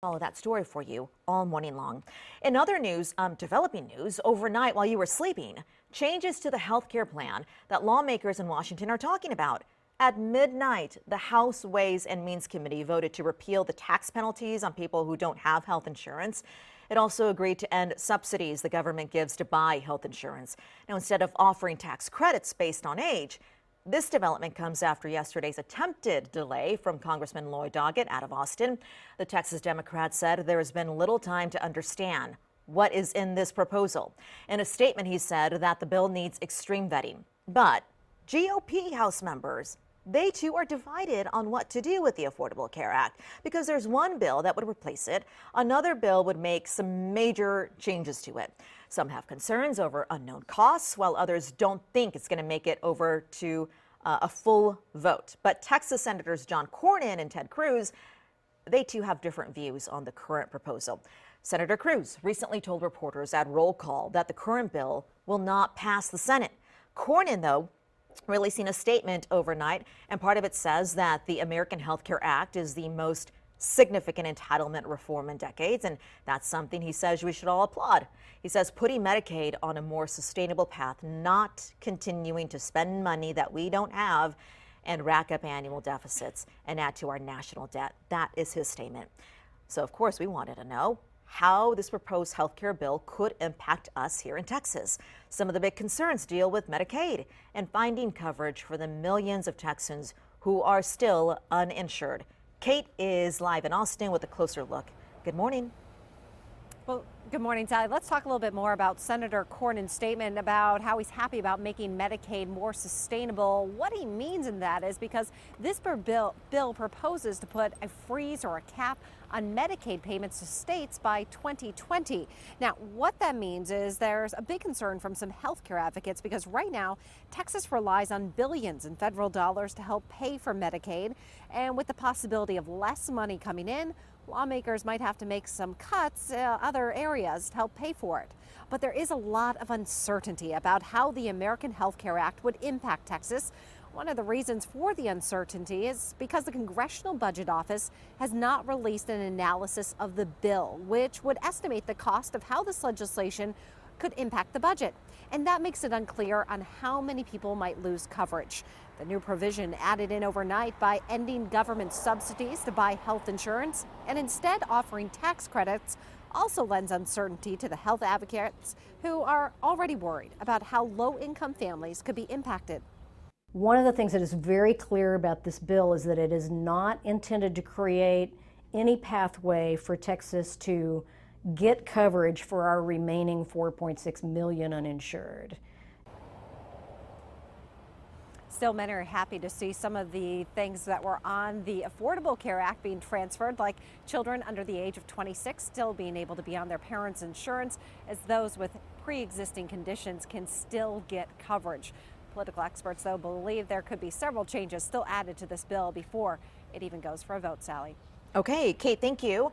Follow that story for you all morning long. In other news, developing news, overnight while you were sleeping, changes to the health care plan that lawmakers in Washington are talking about. At midnight, the House Ways and Means Committee voted to repeal the tax penalties on people who don't have health insurance. It also agreed to end subsidies the government gives to buy health insurance. Now, instead of offering tax credits based on age, this development comes after yesterday's attempted delay from Congressman Lloyd Doggett out of Austin. The Texas Democrat said there has been little time to understand what is in this proposal. In a statement, he said that the bill needs extreme vetting. But GOP House members, they too are divided on what to do with the Affordable Care Act because there's one bill that would replace it. Another bill would make some major changes to it. Some have concerns over unknown costs, while others don't think it's going to make it over to a full vote. But Texas Senators John Cornyn and Ted Cruz, they too have different views on the current proposal. Senator Cruz recently told reporters at roll call that the current bill will not pass the Senate. Cornyn, though, releasing a statement overnight, and part of it says that the American Health Care Act is the most significant entitlement reform in decades, and that's something he says we should all applaud. He says putting Medicaid on a more sustainable path, not continuing to spend money that we don't have and rack up annual deficits and add to our national debt. That is his statement. So, of course, we wanted to know how this proposed health care bill could impact us here in Texas. Some of the big concerns deal with Medicaid and finding coverage for the millions of Texans who are still uninsured. Kate is live in Austin with a closer look. Good morning. Well, good morning, Sally. Let's talk a little bit more about Senator Cornyn's statement about how he's happy about making Medicaid more sustainable. What he means in that is because this bill proposes to put a freeze or a cap on Medicaid payments to states by 2020. Now, what that means is there's a big concern from some healthcare advocates because right now, Texas relies on billions in federal dollars to help pay for Medicaid. And with the possibility of less money coming in, lawmakers might have to make some cuts other areas to help pay for it. But there is a lot of uncertainty about how the American Health Care Act would impact Texas. One of the reasons for the uncertainty is because the Congressional Budget Office has not released an analysis of the bill, which would estimate the cost of how this legislation could impact the budget. And that makes it unclear on how many people might lose coverage. The new provision added in overnight by ending government subsidies to buy health insurance and instead offering tax credits also lends uncertainty to the health advocates who are already worried about how low-income families could be impacted. One of the things that is very clear about this bill is that it is not intended to create any pathway for Texas to get coverage for our remaining 4.6 million uninsured. Still, many are happy to see some of the things that were on the Affordable Care Act being transferred, like children under the age of 26 still being able to be on their parents' insurance, as those with pre-existing conditions can still get coverage. Political experts, though, believe there could be several changes still added to this bill before it even goes for a vote, Sally. Okay, Kate, thank you.